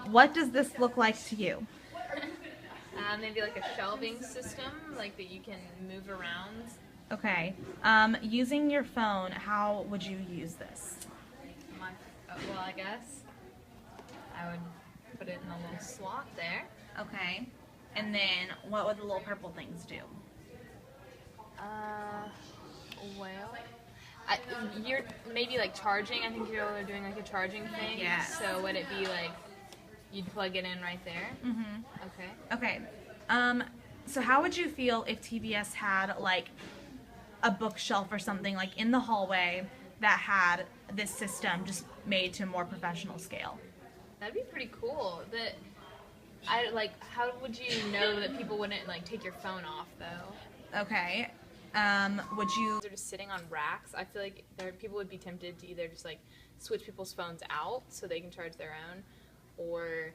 What does this look like to you? Maybe like a shelving system, like that you can move around. Okay. Using your phone, how would you use this? My, well, I guess I would put it in a little slot there. Okay. And then what would the little purple things do? Uh, well, you're maybe like charging. I think you're doing like a charging thing. Yes. So would it be like you'd plug it in right there? Mm-hmm. Okay. Okay. Um, so how would you feel if TBS had like a bookshelf or something like in the hallway that had this system just made to a more professional scale? That'd be pretty cool. I like. How would you know that people wouldn't like take your phone off though? Okay. Would you? They're just sitting on racks. I feel like people would be tempted to either just like switch people's phones out so they can charge their own, or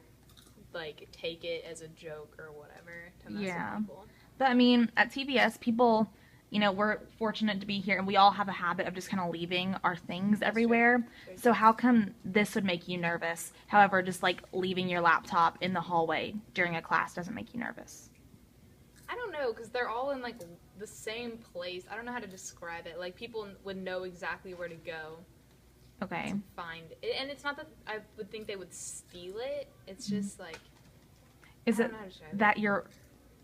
like take it as a joke or whatever to mess with people. But I mean, at TBS, people, we're fortunate to be here, and we all have a habit of just kind of leaving our things everywhere. So how come this would make you nervous? However, just like leaving your laptop in the hallway during a class doesn't make you nervous. I don't know, because they're all in like the same place. I don't know how to describe it. Like people would know exactly where to go Okay. to find it. And it's not that I would think they would steal it. It's just like Is I it don't know how to describe that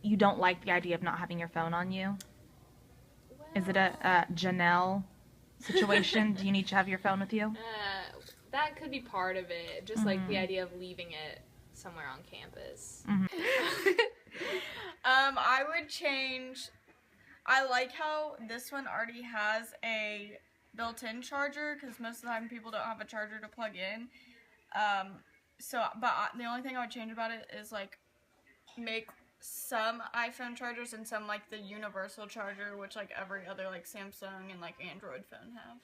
you don't like the idea of not having your phone on you? Is it a Janelle situation? Do you need to have your phone with you? That could be part of it. Just like the idea of leaving it somewhere on campus. I would change. I like how this one already has a built-in charger because most of the time people don't have a charger to plug in. The only thing I would change about it is like make some iPhone chargers and some like the universal charger, which like every other like Samsung and like Android phone have.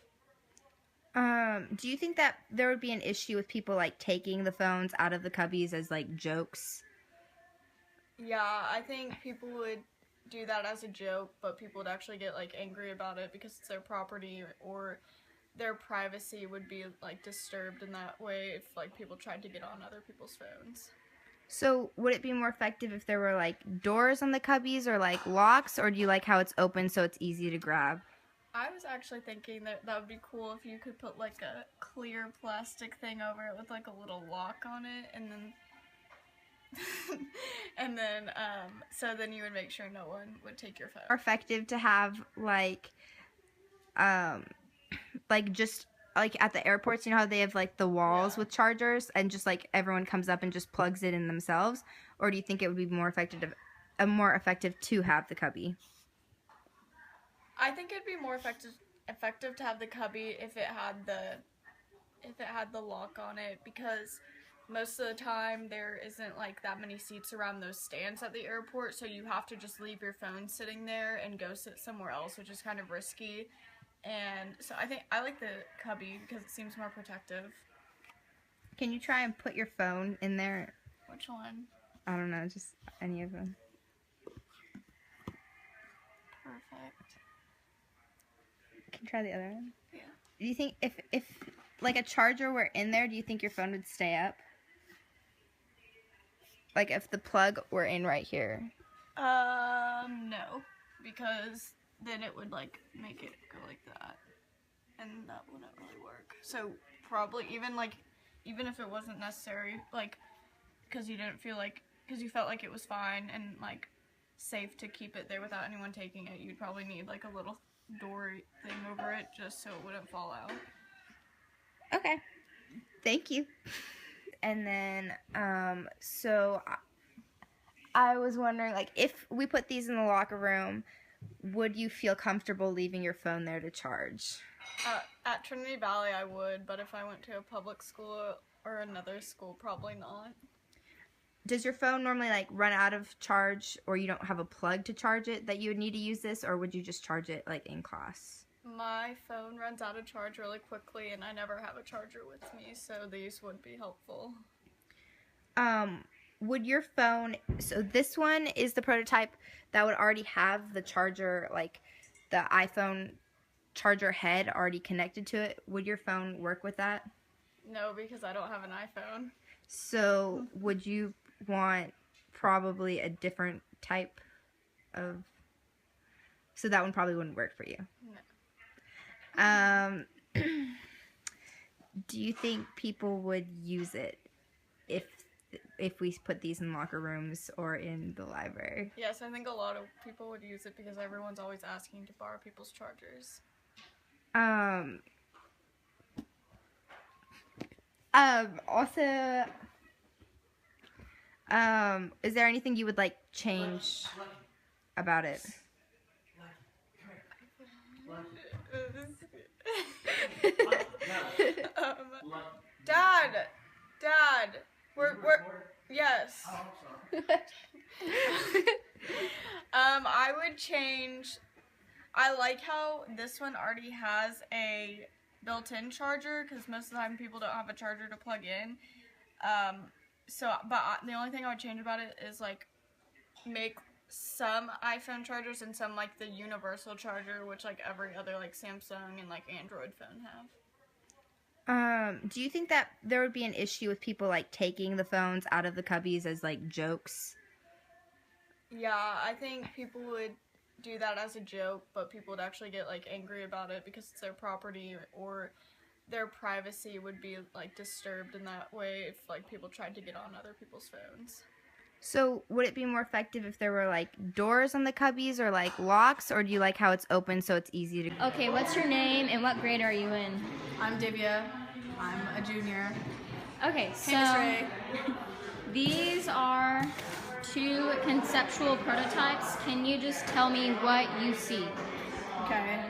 Do you think that there would be an issue with people like taking the phones out of the cubbies as like jokes? Yeah, I think people would do that as a joke, but people would actually get like angry about it because it's their property or their privacy would be like disturbed in that way if like people tried to get on other people's phones. So would it be more effective if there were like doors on the cubbies or like locks, or do you like how it's open so it's easy to grab? I was actually thinking that would be cool if you could put like a clear plastic thing over it with like a little lock on it, and then so then you would make sure no one would take your phone. More effective to have like just like at the airports, you know how they have like the walls with chargers and just like everyone comes up and just plugs it in themselves? Or do you think it would be more effective to have the cubby? I think it'd be more effective to have the cubby if it had the lock on it, because most of the time there isn't like that many seats around those stands at the airport, so you have to just leave your phone sitting there and go sit somewhere else, which is kind of risky. And so I think I like the cubby because it seems more protective. Can you try and put your phone in there? Which one? I don't know, just any of them. Perfect. Can you try the other one? Yeah. Do you think if like a charger were in there, do you think your phone would stay up? Like if the plug were in right here. No, because then it would like make it go like that, and that wouldn't really work. So probably even if it wasn't necessary, like because you felt like it was fine and like safe to keep it there without anyone taking it, you'd probably need like a little door thing over it just so it wouldn't fall out. Okay. Thank you. And then, so I was wondering, like, if we put these in the locker room, would you feel comfortable leaving your phone there to charge? At Trinity Valley, I would, but if I went to a public school or another school, probably not. Does your phone normally, like, run out of charge, or you don't have a plug to charge it that you would need to use this, or would you just charge it, like, in class? My phone runs out of charge really quickly, and I never have a charger with me, so these would be helpful. Would your phone, so this one is the prototype that would already have the charger, like the iPhone charger head already connected to it. Would your phone work with that? No, because I don't have an iPhone. So would you want probably a different type of? So that one probably wouldn't work for you. No. Do you think people would use it if we put these in locker rooms or in the library? Yes, I think a lot of people would use it because everyone's always asking to borrow people's chargers. Also, is there anything you would like change about it? Dad, we're yes. I would change. I like how this one already has a built-in charger because most of the time people don't have a charger to plug in. The only thing I would change about it is like make some iPhone chargers and some like the universal charger, which like every other like Samsung and like Android phone have. Do you think that there would be an issue with people like taking the phones out of the cubbies as like jokes? Yeah, I think people would do that as a joke, but people would actually get like angry about it because it's their property or their privacy would be like disturbed in that way if like people tried to get on other people's phones. So would it be more effective if there were like doors on the cubbies or like locks, or do you like how it's open so it's easy to? Okay, what's your name and what grade are you in? I'm Divya. I'm a junior. Okay, so Hey, these are 2 conceptual prototypes. Can you just tell me what you see? Okay.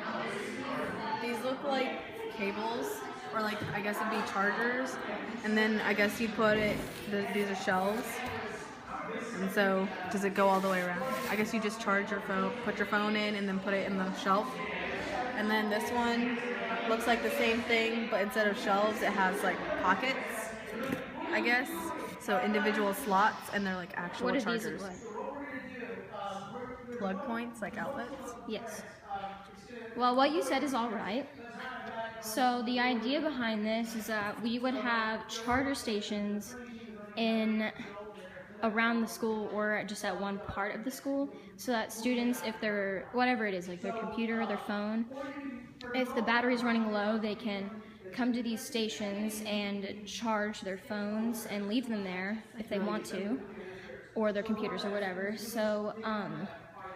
These look like cables, or like I guess it'd be chargers, and then I guess you put it. These are shelves. And so, does it go all the way around? I guess you just charge your phone, put your phone in, and then put it in the shelf. And then this one looks like the same thing, but instead of shelves, it has like pockets, I guess. So individual slots, and they're like actual What do chargers. these look like? Plug points, like outlets. Yes. Well, what you said is all right. So the idea behind this is that we would have charger stations in around the school or just at one part of the school, so that students, if they're whatever it is, like their computer or their phone, if the battery's running low, they can come to these stations and charge their phones and leave them there if they want to, or their computers or whatever. So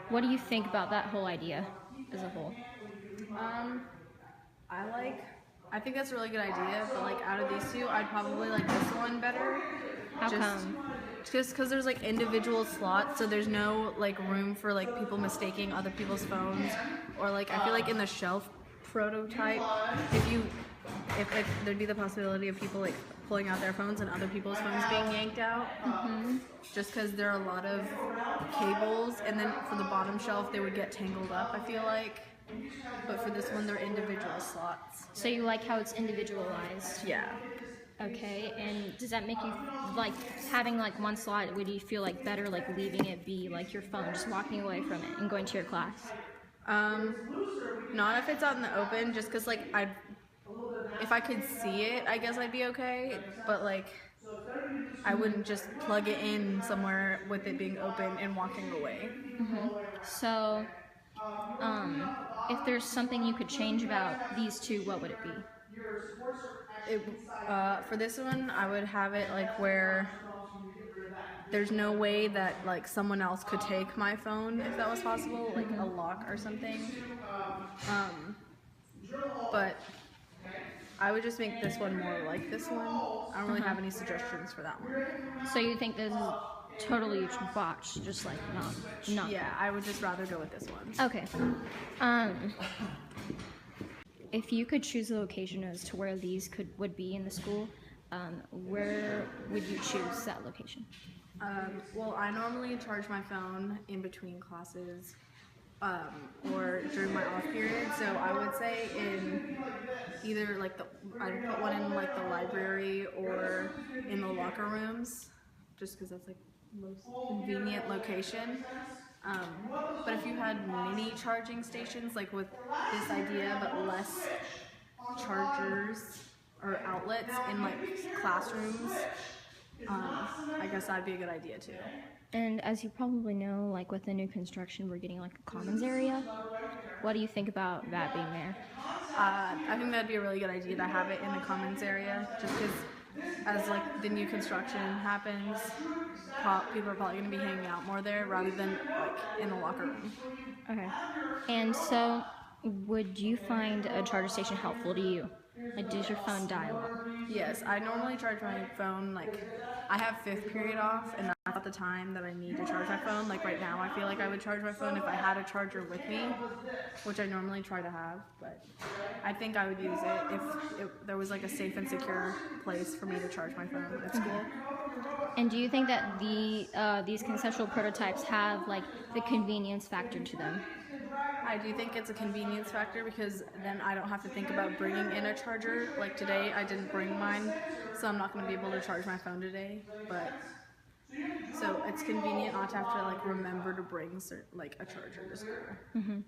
what do you think about that whole idea as a whole? I think that's a really good idea, but like out of these two, I'd probably like this one better. How come? Just because there's like individual slots, so there's no like room for like people mistaking other people's phones, or like I feel like in the shelf prototype, if like there'd be the possibility of people like pulling out their phones and other people's phones being yanked out, just because there are a lot of cables, and then for the bottom shelf they would get tangled up, I feel like. But for this one, they're individual slots. So you like how it's individualized? Yeah. Okay, and does that make you like having like one slot? Would you feel like better like leaving it be like your phone, just walking away from it and going to your class? Not if it's out in the open, just because like if I could see it, I guess I'd be okay. But like, I wouldn't just plug it in somewhere with it being open and walking away. So, if there's something you could change about these two, what would it be? For this one, I would have it like where there's no way that like someone else could take my phone if that was possible, like a lock or something. But I would just make this one more like this one. I don't really have any suggestions for that one. So you think this is totally botched, just like not. Yeah, I would just rather go with this one. Okay. If you could choose a location as to where these would be in the school, where would you choose that location? Well, I normally charge my phone in between classes or during my off period, so I would say in either like I'd put one in like the library or in the locker rooms, just because that's like the most convenient location. But if you had mini charging stations, like with this idea, but less chargers or outlets in like classrooms, I guess that'd be a good idea too. And as you probably know, like with the new construction, we're getting like a commons area. What do you think about that being there? I think that'd be a really good idea to have it in the commons area, just because as like the new construction happens, people are probably going to be hanging out more there rather than like in the locker room. Okay. And so, would you find a charger station helpful to you? Like, does your phone die a lot? Yes, I normally charge my phone, like, I have fifth period off, and that's not the time that I need to charge my phone. Like, right now, I feel like I would charge my phone if I had a charger with me, which I normally try to have, but I think I would use it if there was, like, a safe and secure place for me to charge my phone at school. And do you think that these conceptual prototypes have, like, the convenience factor to them? I do think it's a convenience factor because then I don't have to think about bringing in a charger. Like today, I didn't bring mine, so I'm not going to be able to charge my phone today. But so it's convenient not to have to like remember to bring a charger to school. Mm-hmm.